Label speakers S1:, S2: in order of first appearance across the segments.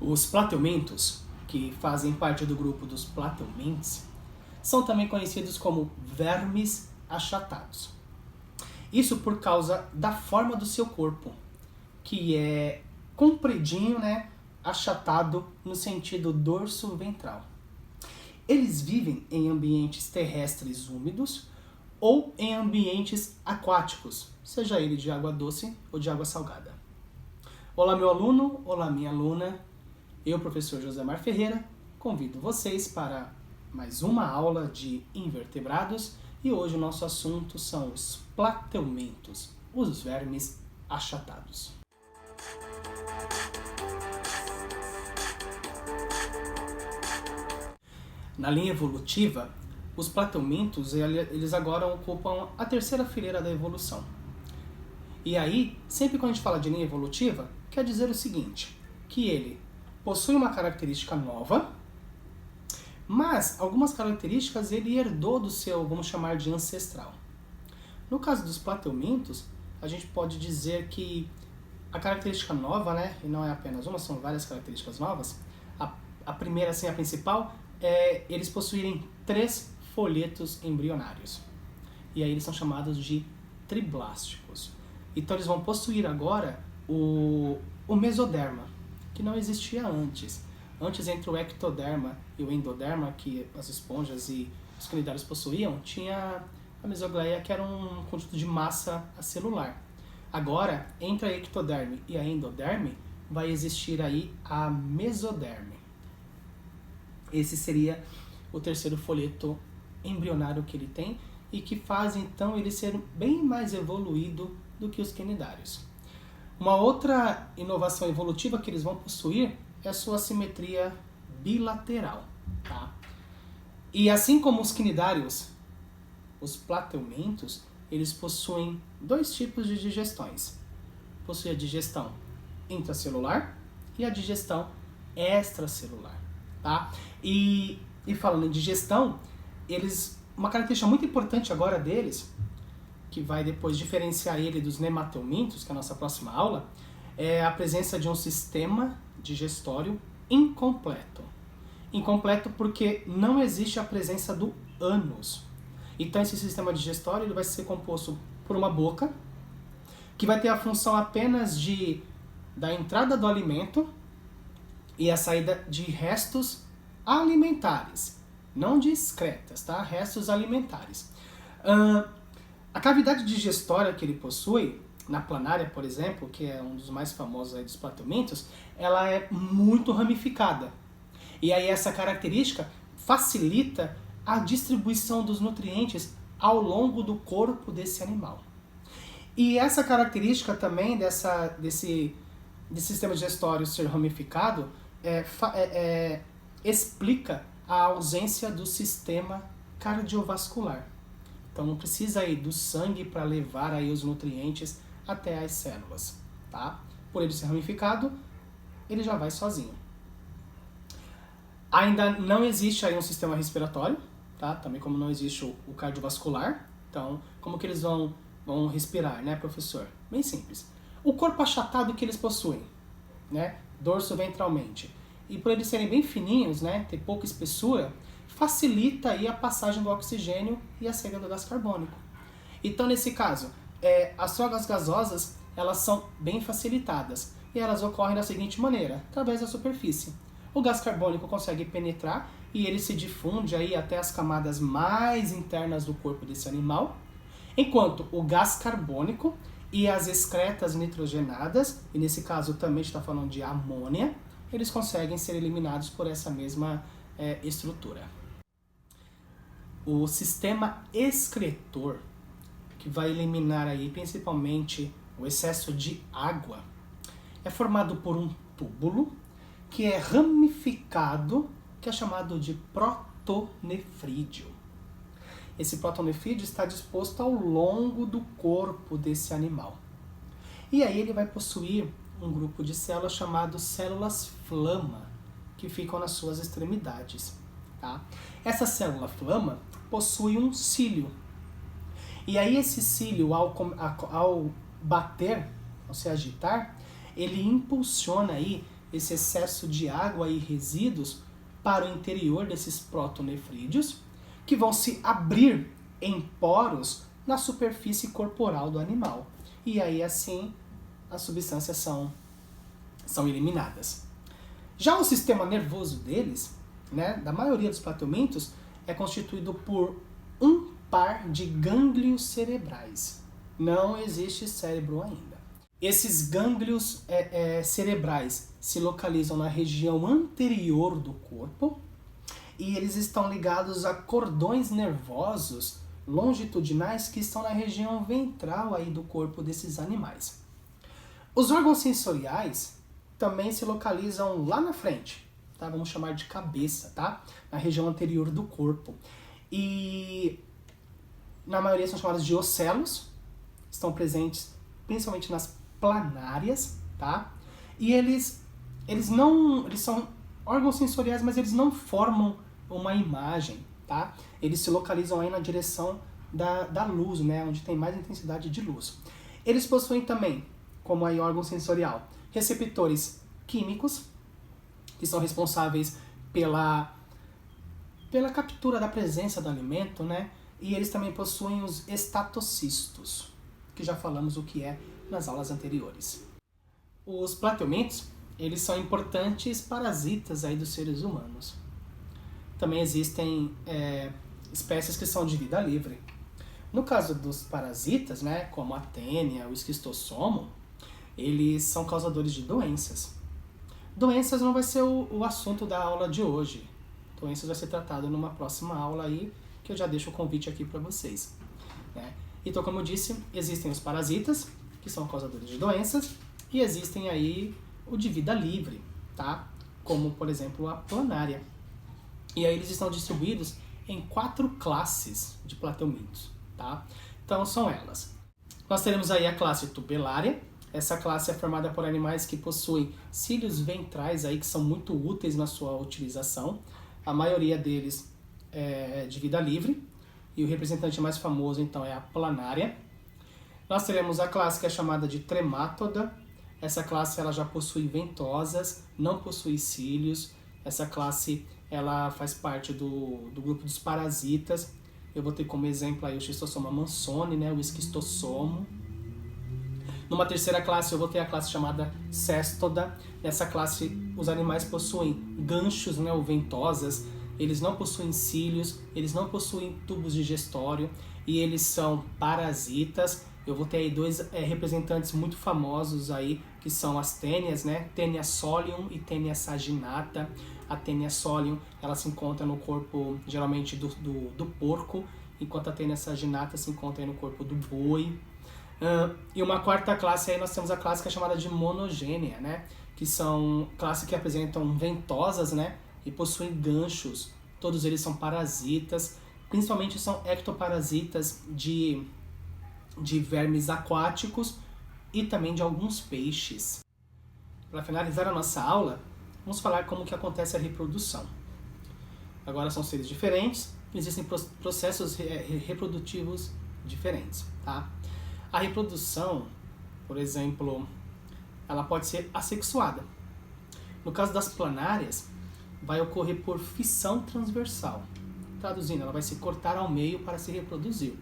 S1: Os plateumintos, que fazem parte do grupo dos plateumintes, são também conhecidos como vermes achatados. Isso por causa da forma do seu corpo, que é compridinho, né, achatado no sentido dorso-ventral. Eles vivem em ambientes terrestres úmidos ou em ambientes aquáticos, seja ele de água doce ou de água salgada. Olá, meu aluno, olá, minha aluna. Eu, professor Josemar Ferreira, convido vocês para mais uma aula de invertebrados e hoje o nosso assunto são os plateumintos, os vermes achatados. Na linha evolutiva, os plateumintos eles agora ocupam a terceira fileira da evolução. E aí, sempre quando a gente fala de linha evolutiva, quer dizer o seguinte, que ele possui uma característica nova, mas algumas características ele herdou do seu, vamos chamar de ancestral. No caso dos plateumintos, a gente pode dizer que a característica nova, né, e não é apenas uma, são várias características novas, a primeira, assim, a principal, é eles possuírem 3 folhetos embrionários. E aí eles são chamados de triblásticos. Então eles vão possuir agora o mesoderma, que não existia antes. Antes, entre o ectoderma e o endoderma, que as esponjas e os cnidários possuíam, tinha a mesogleia, que era um conjunto de massa acelular. Agora, entre a ectoderme e a endoderme, vai existir aí a mesoderme. Esse seria o terceiro folheto embrionário que ele tem e que faz, então, ele ser bem mais evoluído do que os cnidários. Uma outra inovação evolutiva que eles vão possuir é a sua simetria bilateral. Tá? E assim como os cnidários, os plateumintos, eles possuem 2 tipos de digestões. Possui a digestão intracelular e a digestão extracelular. Tá? E falando em digestão, uma característica muito importante agora deles, que vai depois diferenciar ele dos nemateumintos, que é a nossa próxima aula, é a presença de um sistema digestório incompleto. Incompleto porque não existe a presença do ânus. Então esse sistema digestório ele vai ser composto por uma boca, que vai ter a função apenas da entrada do alimento e a saída de restos alimentares, não de excretas, tá? Restos alimentares. A cavidade digestória que ele possui, na planária, por exemplo, que é um dos mais famosos aí dos plateumintos, ela é muito ramificada. E aí essa característica facilita a distribuição dos nutrientes ao longo do corpo desse animal. E essa característica também desse sistema digestório ser ramificado explica a ausência do sistema cardiovascular. Então não precisa aí do sangue para levar aí os nutrientes até as células, tá? Por ele ser ramificado, ele já vai sozinho. Ainda não existe aí um sistema respiratório, tá? Também como não existe o cardiovascular. Então, como que eles vão respirar, né, professor? Bem simples. O corpo achatado que eles possuem, né, dorso-ventralmente, e por eles serem bem fininhos, né, ter pouca espessura, facilita aí a passagem do oxigênio e a saída do gás carbônico. Então, nesse caso, as trocas gasosas, elas são bem facilitadas e elas ocorrem da seguinte maneira, através da superfície. O gás carbônico consegue penetrar e ele se difunde aí até as camadas mais internas do corpo desse animal, enquanto o gás carbônico e as excretas nitrogenadas, e nesse caso também a gente está falando de amônia, eles conseguem ser eliminados por essa mesma estrutura. O sistema excretor, que vai eliminar aí principalmente o excesso de água, é formado por um túbulo que é ramificado, que é chamado de protonefrídeo. Esse protonefrídeo está disposto ao longo do corpo desse animal. E aí ele vai possuir um grupo de células chamado células flama, que ficam nas suas extremidades. Tá? Essa célula flama possui um cílio. E aí esse cílio, ao bater, ao se agitar, ele impulsiona aí esse excesso de água e resíduos para o interior desses protonefrídeos, que vão se abrir em poros na superfície corporal do animal. E aí, assim, as substâncias são eliminadas. Já o sistema nervoso deles, né, da maioria dos plateumintos, é constituído por um par de gânglios cerebrais. Não existe cérebro ainda. Esses gânglios cerebrais se localizam na região anterior do corpo e eles estão ligados a cordões nervosos longitudinais que estão na região ventral aí do corpo desses animais. Os órgãos sensoriais também se localizam lá na frente, tá? Vamos chamar de cabeça, tá? Na região anterior do corpo. E na maioria são chamados de ocelos, estão presentes principalmente nas planárias, tá? E eles são órgãos sensoriais, mas eles não formam uma imagem, tá? Eles se localizam aí na direção da luz, né? Onde tem mais intensidade de luz. Eles possuem também, como aí órgão sensorial, receptores químicos, que são responsáveis pela captura da presença do alimento, né? E eles também possuem os estatocistos, que já falamos o que é nas aulas anteriores. Os plateumintos, eles são importantes parasitas aí dos seres humanos. Também existem espécies que são de vida livre. No caso dos parasitas, né, como a tênia, o esquistossomo, eles são causadores de doenças. Doenças não vai ser o assunto da aula de hoje. Doenças vai ser tratado numa próxima aula aí, que eu já deixo o convite aqui para vocês, né? Então, como eu disse, existem os parasitas, que são causadores de doenças, e existem aí o de vida livre, tá? Como, por exemplo, a planária. E aí eles estão distribuídos em 4 classes de plateumintos, tá? Então, são elas. Nós teremos aí a classe tubelária. Essa classe é formada por animais que possuem cílios ventrais aí, que são muito úteis na sua utilização. A maioria deles é de vida livre. E o representante mais famoso, então, é a planária. Nós teremos a classe que é chamada de tremátoda. Essa classe ela já possui ventosas, não possui cílios. Essa classe ela faz parte do grupo dos parasitas. Eu vou ter como exemplo aí o Schistosoma mansoni, né, o esquistossomo. Numa terceira classe eu vou ter a classe chamada cestoda. Nessa classe os animais possuem ganchos, né, ou ventosas. Eles não possuem cílios, eles não possuem tubos digestório e eles são parasitas. Eu vou ter aí 2 representantes muito famosos aí, que são as tênias, né? Tênia solium e Tênia saginata. A Tênia solium, ela se encontra no corpo, geralmente, do porco, enquanto a Tênia saginata se encontra aí no corpo do boi. E uma quarta classe aí nós temos a classe que é chamada de monogênea, né? Que são classes que apresentam ventosas, né? E possuem ganchos. Todos eles são parasitas, principalmente são ectoparasitas de vermes aquáticos e também de alguns peixes. Para finalizar a nossa aula, vamos falar como que acontece a reprodução. Agora são seres diferentes, existem processos reprodutivos diferentes, tá? A reprodução, por exemplo, ela pode ser assexuada. No caso das planárias, vai ocorrer por fissão transversal. Traduzindo, ela vai se cortar ao meio para se reproduzir.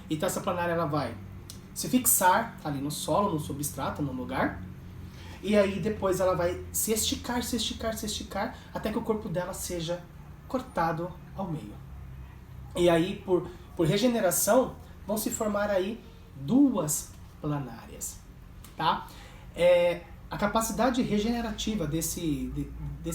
S1: Então essa planária ela vai se fixar ali no solo, no substrato, no lugar, e aí depois ela vai se esticar, até que o corpo dela seja cortado ao meio. E aí, por regeneração, vão se formar aí 2 planárias, tá? A capacidade regenerativa desse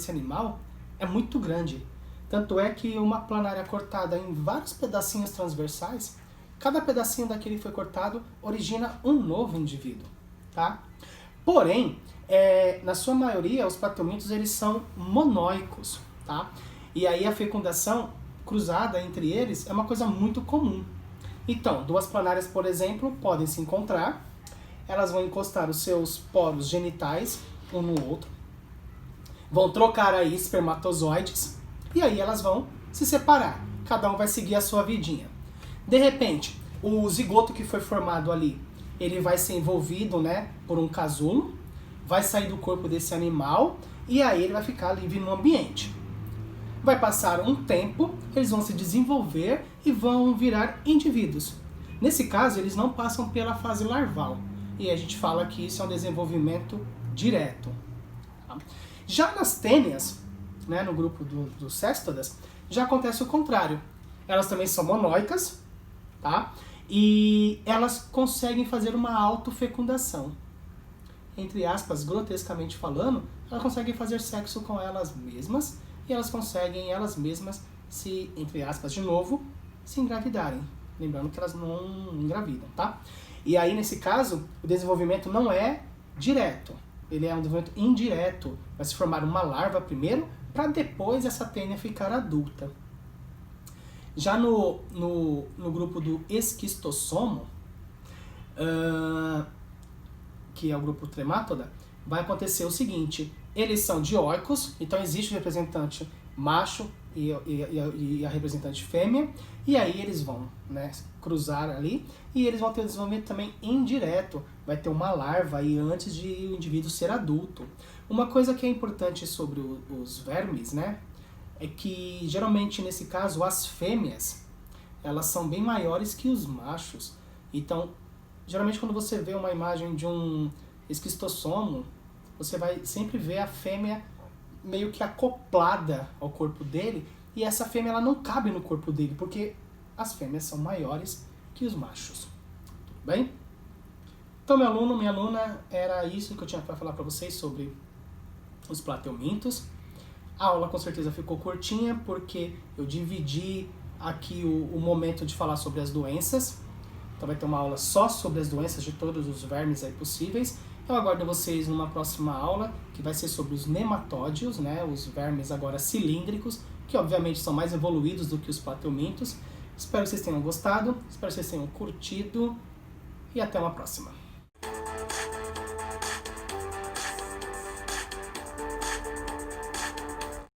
S1: animal é muito grande. Tanto é que uma planária cortada em vários pedacinhos transversais, cada pedacinho daquele que foi cortado origina um novo indivíduo, tá? Porém, na sua maioria, os plateumintos eles são monóicos, tá? E aí a fecundação cruzada entre eles é uma coisa muito comum. Então, 2 planárias, por exemplo, podem se encontrar, elas vão encostar os seus poros genitais um no outro, vão trocar aí espermatozoides, e aí elas vão se separar. Cada um vai seguir a sua vidinha. De repente, o zigoto que foi formado ali, ele vai ser envolvido, né, por um casulo, vai sair do corpo desse animal, e aí ele vai ficar livre no ambiente. Vai passar um tempo, eles vão se desenvolver e vão virar indivíduos. Nesse caso, eles não passam pela fase larval, e a gente fala que isso é um desenvolvimento direto. Já nas tênias, né, no grupo dos céstodas, já acontece o contrário. Elas também são monóicas, tá? E elas conseguem fazer uma autofecundação. Entre aspas, grotescamente falando, elas conseguem fazer sexo com elas mesmas e elas conseguem elas mesmas se, entre aspas, de novo, se engravidarem. Lembrando que elas não engravidam, tá? E aí, nesse caso, o desenvolvimento não é direto. Ele é um desenvolvimento indireto. Vai se formar uma larva primeiro, para depois essa tênia ficar adulta. Já no grupo do esquistossomo, que é o grupo tremátoda, vai acontecer o seguinte: eles são dioicos, então existe o representante macho e a representante fêmea, e aí eles vão, né, cruzar ali, e eles vão ter um desenvolvimento também indireto, vai ter uma larva aí antes de o indivíduo ser adulto. Uma coisa que é importante sobre os vermes, né, é que geralmente nesse caso as fêmeas, elas são bem maiores que os machos. Então, geralmente quando você vê uma imagem de um esquistossomo, você vai sempre ver a fêmea meio que acoplada ao corpo dele, e essa fêmea ela não cabe no corpo dele, porque as fêmeas são maiores que os machos. Tudo bem? Então, meu aluno, minha aluna, era isso que eu tinha para falar para vocês sobre os plateumintos. A aula com certeza ficou curtinha, porque eu dividi aqui o momento de falar sobre as doenças. Então vai ter uma aula só sobre as doenças de todos os vermes aí possíveis. Eu aguardo vocês numa próxima aula, que vai ser sobre os nematódios, né, os vermes agora cilíndricos, que obviamente são mais evoluídos do que os plateumintos. Espero que vocês tenham gostado, espero que vocês tenham curtido, e até uma próxima.